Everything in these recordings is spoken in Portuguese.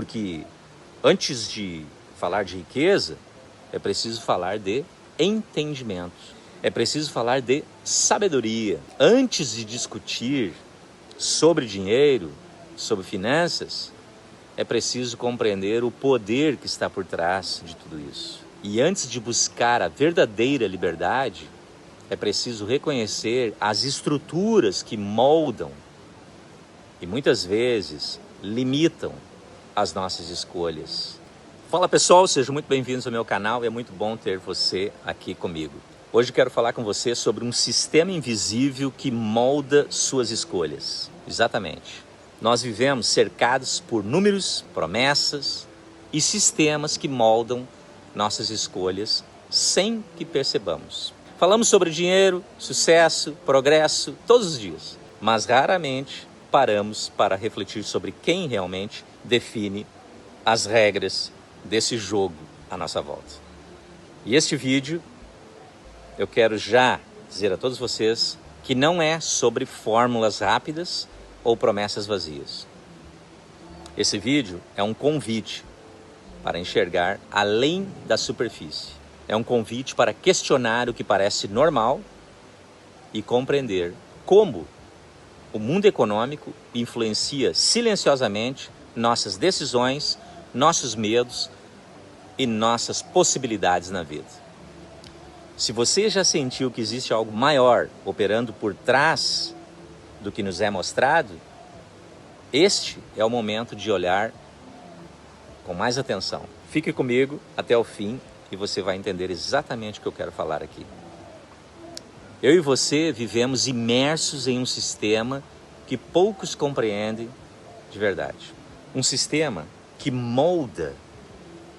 Porque antes de falar de riqueza, é preciso falar de entendimento. É preciso falar de sabedoria. Antes de discutir sobre dinheiro, sobre finanças, é preciso compreender o poder que está por trás de tudo isso. E antes de buscar a verdadeira liberdade, é preciso reconhecer as estruturas que moldam e muitas vezes limitam as nossas escolhas. Fala pessoal, sejam muito bem-vindos ao meu canal, é muito bom ter você aqui comigo. Hoje quero falar com você sobre um sistema invisível que molda suas escolhas. Exatamente. Nós vivemos cercados por números, promessas e sistemas que moldam nossas escolhas sem que percebamos. Falamos sobre dinheiro, sucesso, progresso todos os dias, mas raramente paramos para refletir sobre quem realmente define as regras desse jogo à nossa volta. E este vídeo eu quero já dizer a todos vocês que não é sobre fórmulas rápidas ou promessas vazias. Esse vídeo é um convite para enxergar além da superfície. É um convite para questionar o que parece normal e compreender como o mundo econômico influencia silenciosamente nossas decisões, nossos medos e nossas possibilidades na vida. Se você já sentiu que existe algo maior operando por trás do que nos é mostrado, este é o momento de olhar com mais atenção. Fique comigo até o fim e você vai entender exatamente o que eu quero falar aqui. Eu e você vivemos imersos em um sistema que poucos compreendem de verdade. Um sistema que molda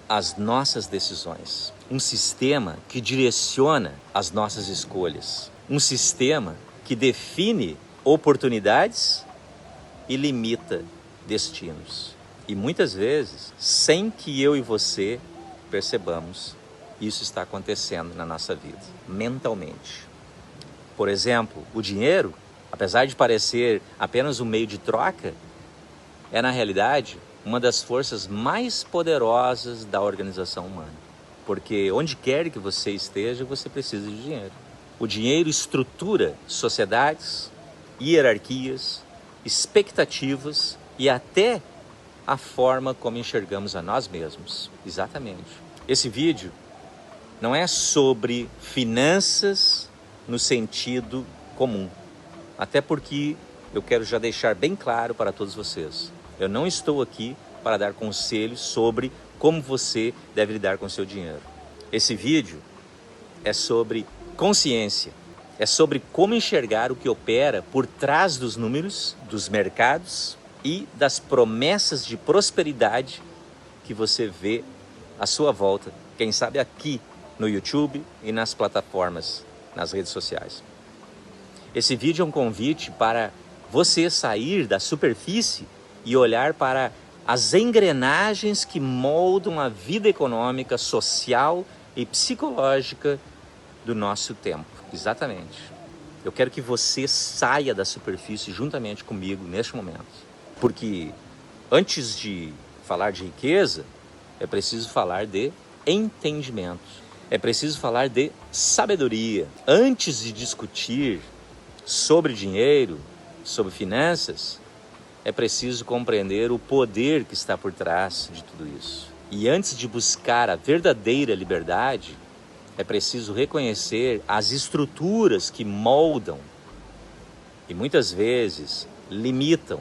as nossas decisões. Um sistema que direciona as nossas escolhas. Um sistema que define oportunidades e limita destinos. E muitas vezes, sem que eu e você percebamos, isso está acontecendo na nossa vida, mentalmente. Por exemplo, o dinheiro, apesar de parecer apenas um meio de troca, é na realidade uma das forças mais poderosas da organização humana. Porque onde quer que você esteja, você precisa de dinheiro. O dinheiro estrutura sociedades, hierarquias, expectativas e até a forma como enxergamos a nós mesmos. Exatamente. Esse vídeo não é sobre finanças no sentido comum. Até porque eu quero já deixar bem claro para todos vocês. Eu não estou aqui para dar conselhos sobre como você deve lidar com o seu dinheiro. Esse vídeo é sobre consciência. É sobre como enxergar o que opera por trás dos números, dos mercados e das promessas de prosperidade que você vê à sua volta. Quem sabe aqui no YouTube e nas plataformas, nas redes sociais. Esse vídeo é um convite para você sair da superfície e olhar para as engrenagens que moldam a vida econômica, social e psicológica do nosso tempo. Exatamente. Eu quero que você saia da superfície juntamente comigo neste momento. Porque antes de falar de riqueza, é preciso falar de entendimento. É preciso falar de sabedoria. Antes de discutir sobre dinheiro, sobre finanças, é preciso compreender o poder que está por trás de tudo isso. E antes de buscar a verdadeira liberdade, é preciso reconhecer as estruturas que moldam e muitas vezes limitam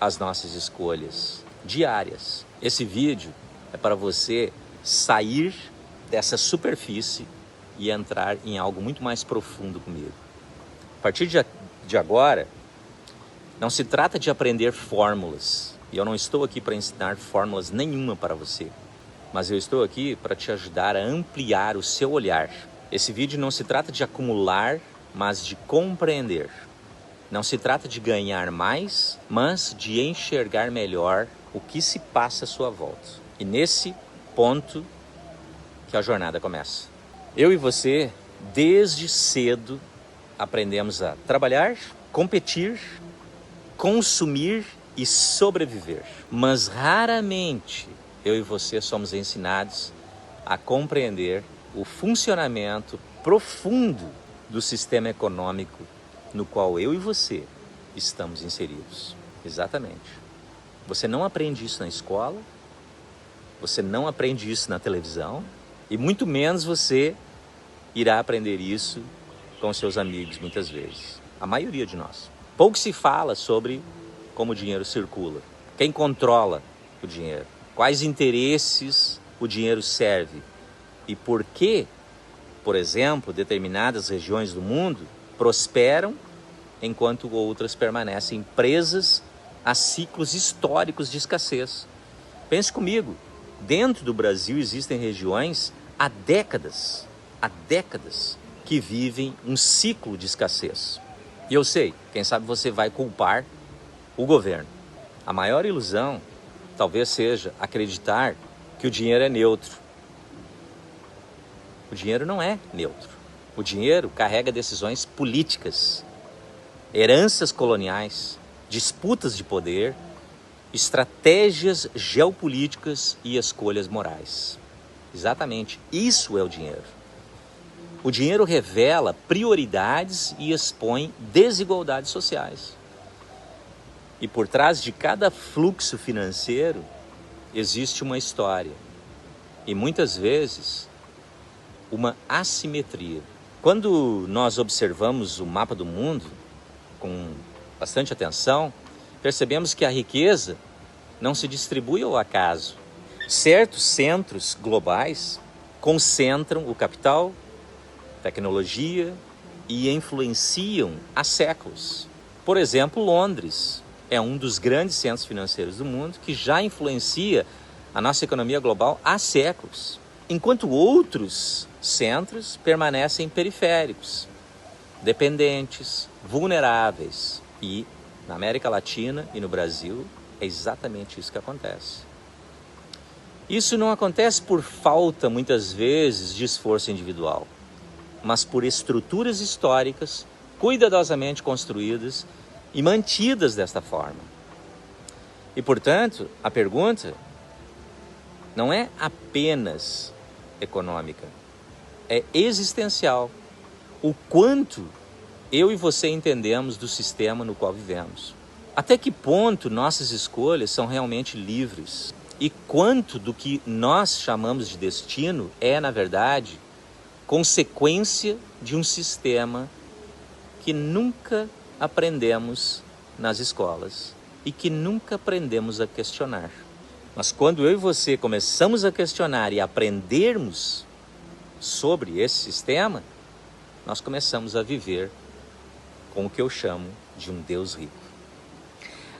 as nossas escolhas diárias. Esse vídeo é para você sair dessa superfície e entrar em algo muito mais profundo comigo. A partir de agora, não se trata de aprender fórmulas. E eu não estou aqui para ensinar fórmulas nenhuma para você. Mas eu estou aqui para te ajudar a ampliar o seu olhar. Esse vídeo não se trata de acumular, mas de compreender. Não se trata de ganhar mais, mas de enxergar melhor o que se passa à sua volta. E nesse ponto que a jornada começa. Eu e você, desde cedo, aprendemos a trabalhar, competir, consumir e sobreviver. Mas raramente eu e você somos ensinados a compreender o funcionamento profundo do sistema econômico no qual eu e você estamos inseridos. Exatamente. Você não aprende isso na escola, você não aprende isso na televisão e muito menos você irá aprender isso com seus amigos muitas vezes. A maioria de nós. Pouco se fala sobre como o dinheiro circula, quem controla o dinheiro, quais interesses o dinheiro serve e por que, por exemplo, determinadas regiões do mundo prosperam enquanto outras permanecem presas a ciclos históricos de escassez. Pense comigo, dentro do Brasil existem regiões há décadas que vivem um ciclo de escassez. E eu sei, quem sabe você vai culpar o governo. A maior ilusão talvez seja acreditar que o dinheiro é neutro. O dinheiro não é neutro. O dinheiro carrega decisões políticas, heranças coloniais, disputas de poder, estratégias geopolíticas e escolhas morais. Exatamente, isso é o dinheiro. O dinheiro revela prioridades e expõe desigualdades sociais. E por trás de cada fluxo financeiro existe uma história. E muitas vezes uma assimetria. Quando nós observamos o mapa do mundo com bastante atenção, percebemos que a riqueza não se distribui ao acaso. Certos centros globais concentram o capital, tecnologia e influenciam há séculos. Por exemplo, Londres é um dos grandes centros financeiros do mundo que já influencia a nossa economia global há séculos, enquanto outros centros permanecem periféricos, dependentes, vulneráveis. E na América Latina e no Brasil é exatamente isso que acontece. Isso não acontece por falta, muitas vezes, de esforço individual, mas por estruturas históricas cuidadosamente construídas e mantidas desta forma. E, portanto, a pergunta não é apenas econômica, é existencial. O quanto eu e você entendemos do sistema no qual vivemos. Até que ponto nossas escolhas são realmente livres? E quanto do que nós chamamos de destino é, na verdade, consequência de um sistema que nunca aprendemos nas escolas e que nunca aprendemos a questionar. Mas quando eu e você começamos a questionar e aprendermos sobre esse sistema, nós começamos a viver com o que eu chamo de um Deus rico.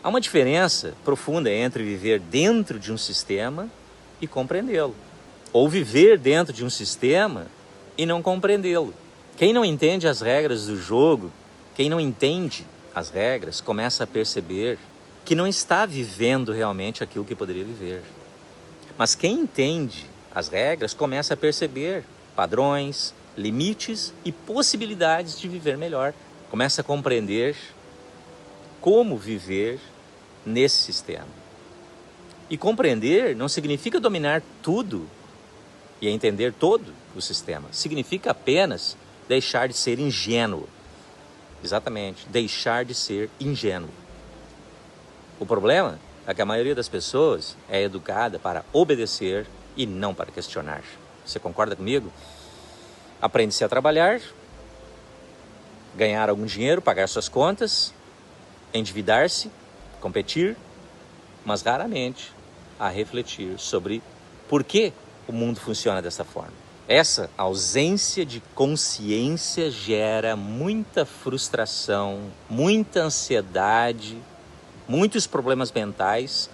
Há uma diferença profunda entre viver dentro de um sistema e compreendê-lo, ou viver dentro de um sistema e não compreendê-lo. Quem não entende as regras do jogo, quem não entende as regras, começa a perceber que não está vivendo realmente aquilo que poderia viver. Mas quem entende as regras começa a perceber padrões, limites e possibilidades de viver melhor. Começa a compreender como viver nesse sistema. E compreender não significa dominar tudo e entender todo o sistema. Significa apenas deixar de ser ingênuo. Exatamente, deixar de ser ingênuo. O problema é que a maioria das pessoas é educada para obedecer e não para questionar. Você concorda comigo? Aprende-se a trabalhar, ganhar algum dinheiro, pagar suas contas, endividar-se, competir, mas raramente a refletir sobre por que o mundo funciona dessa forma. Essa ausência de consciência gera muita frustração, muita ansiedade, muitos problemas mentais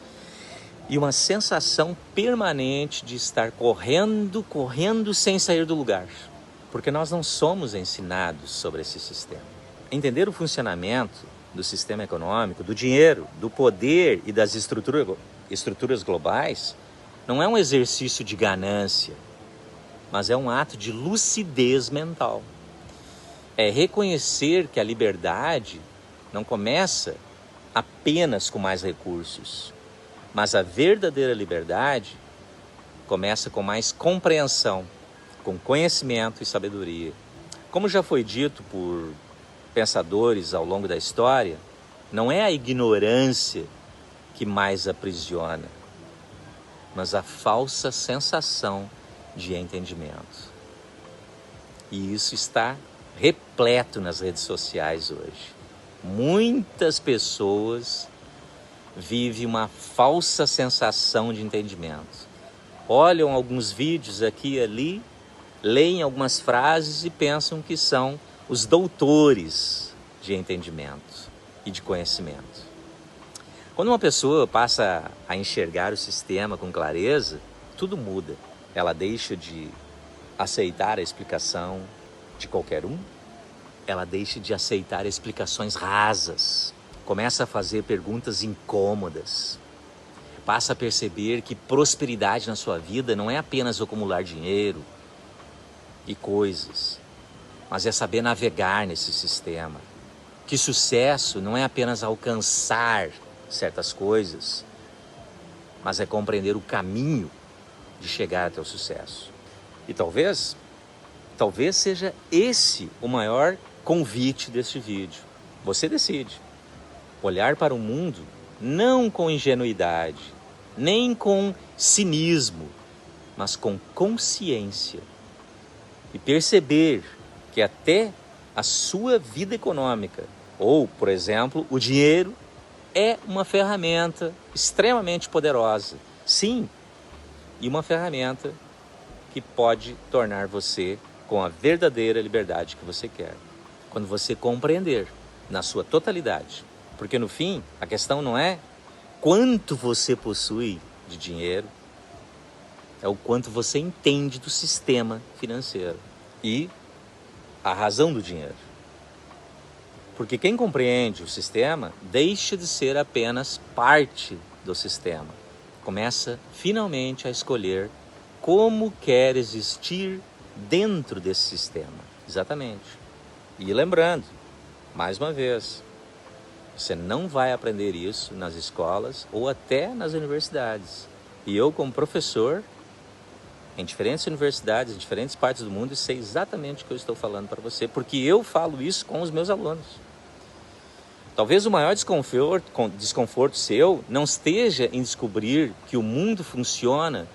e uma sensação permanente de estar correndo sem sair do lugar. Porque nós não somos ensinados sobre esse sistema. Entender o funcionamento do sistema econômico, do dinheiro, do poder e das estruturas globais não é um exercício de ganância, mas é um ato de lucidez mental. É reconhecer que a liberdade não começa apenas com mais recursos, mas a verdadeira liberdade começa com mais compreensão, com conhecimento e sabedoria. Como já foi dito por pensadores ao longo da história, não é a ignorância que mais aprisiona, mas a falsa sensação de entendimento. E isso está repleto nas redes sociais hoje. Muitas pessoas vivem uma falsa sensação de entendimento. Olham alguns vídeos aqui e ali, leem algumas frases e pensam que são os doutores de entendimento e de conhecimento. Quando uma pessoa passa a enxergar o sistema com clareza, tudo muda. Ela deixa de aceitar a explicação de qualquer um, ela deixa de aceitar explicações rasas, começa a fazer perguntas incômodas, passa a perceber que prosperidade na sua vida não é apenas acumular dinheiro e coisas, mas é saber navegar nesse sistema. Que sucesso não é apenas alcançar certas coisas, mas é compreender o caminho de chegar até o sucesso. E talvez seja esse o maior convite deste vídeo. Você decide olhar para o mundo não com ingenuidade, nem com cinismo, mas com consciência. E perceber que até a sua vida econômica, ou, por exemplo, o dinheiro, é uma ferramenta extremamente poderosa. Sim, e uma ferramenta que pode tornar você com a verdadeira liberdade que você quer. Quando você compreender na sua totalidade. Porque no fim, a questão não é quanto você possui de dinheiro, é o quanto você entende do sistema financeiro e a razão do dinheiro. Porque quem compreende o sistema deixa de ser apenas parte do sistema. Começa finalmente a escolher como quer existir dentro desse sistema. Exatamente. E lembrando, mais uma vez, você não vai aprender isso nas escolas ou até nas universidades. E eu, como professor, em diferentes universidades, em diferentes partes do mundo, sei exatamente o que eu estou falando para você, porque eu falo isso com os meus alunos. Talvez o maior desconforto seu não esteja em descobrir que o mundo funciona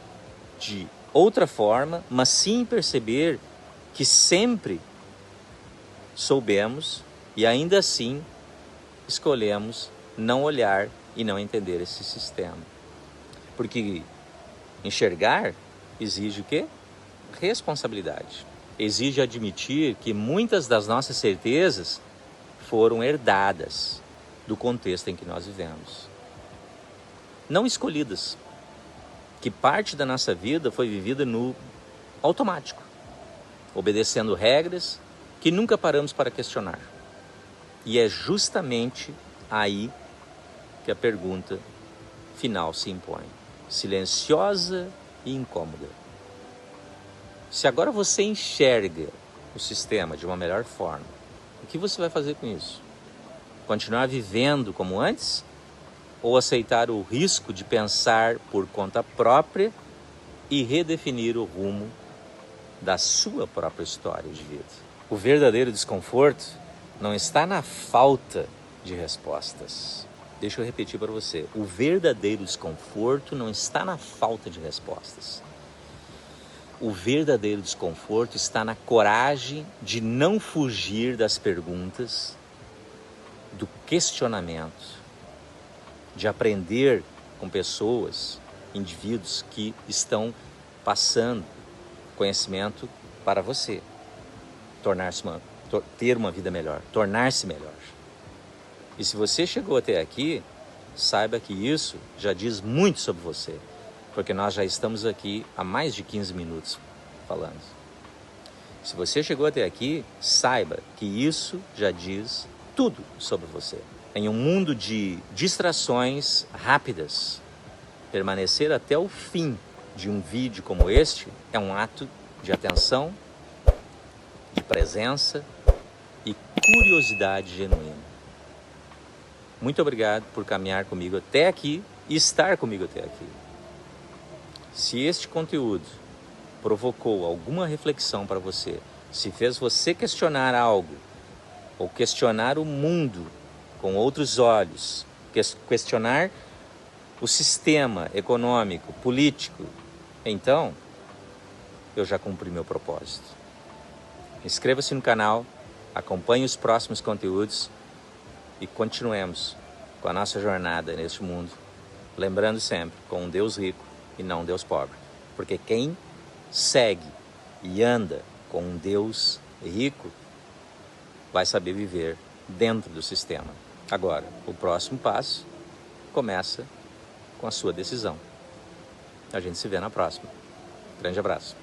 de outra forma, mas sim perceber que sempre soubemos e ainda assim escolhemos não olhar e não entender esse sistema. Porque enxergar exige o quê? Responsabilidade. Exige admitir que muitas das nossas certezas foram herdadas do contexto em que nós vivemos. Não escolhidas. Que parte da nossa vida foi vivida no automático, obedecendo regras que nunca paramos para questionar. E é justamente aí que a pergunta final se impõe, silenciosa e incômoda. Se agora você enxerga o sistema de uma melhor forma, o que você vai fazer com isso? Continuar vivendo como antes? Ou aceitar o risco de pensar por conta própria e redefinir o rumo da sua própria história de vida? O verdadeiro desconforto não está na falta de respostas. Deixa eu repetir para você. O verdadeiro desconforto não está na falta de respostas. O verdadeiro desconforto está na coragem de não fugir das perguntas, do questionamento, de aprender com pessoas, indivíduos que estão passando conhecimento para você, ter uma vida melhor, tornar-se melhor. E se você chegou até aqui, saiba que isso já diz muito sobre você, porque nós já estamos aqui há mais de 15 minutos falando. Se você chegou até aqui, saiba que isso já diz tudo sobre você. Em um mundo de distrações rápidas, permanecer até o fim de um vídeo como este é um ato de atenção, de presença e curiosidade genuína. Muito obrigado por caminhar comigo até aqui e estar comigo até aqui. Se este conteúdo provocou alguma reflexão para você, se fez você questionar algo, ou questionar o mundo com outros olhos, questionar o sistema econômico, político, então eu já cumpri meu propósito. Inscreva-se no canal, acompanhe os próximos conteúdos e continuemos com a nossa jornada neste mundo, lembrando sempre, com um Deus rico e não um Deus pobre. Porque quem segue e anda com um Deus rico vai saber viver dentro do sistema. Agora, o próximo passo começa com a sua decisão. A gente se vê na próxima. Grande abraço.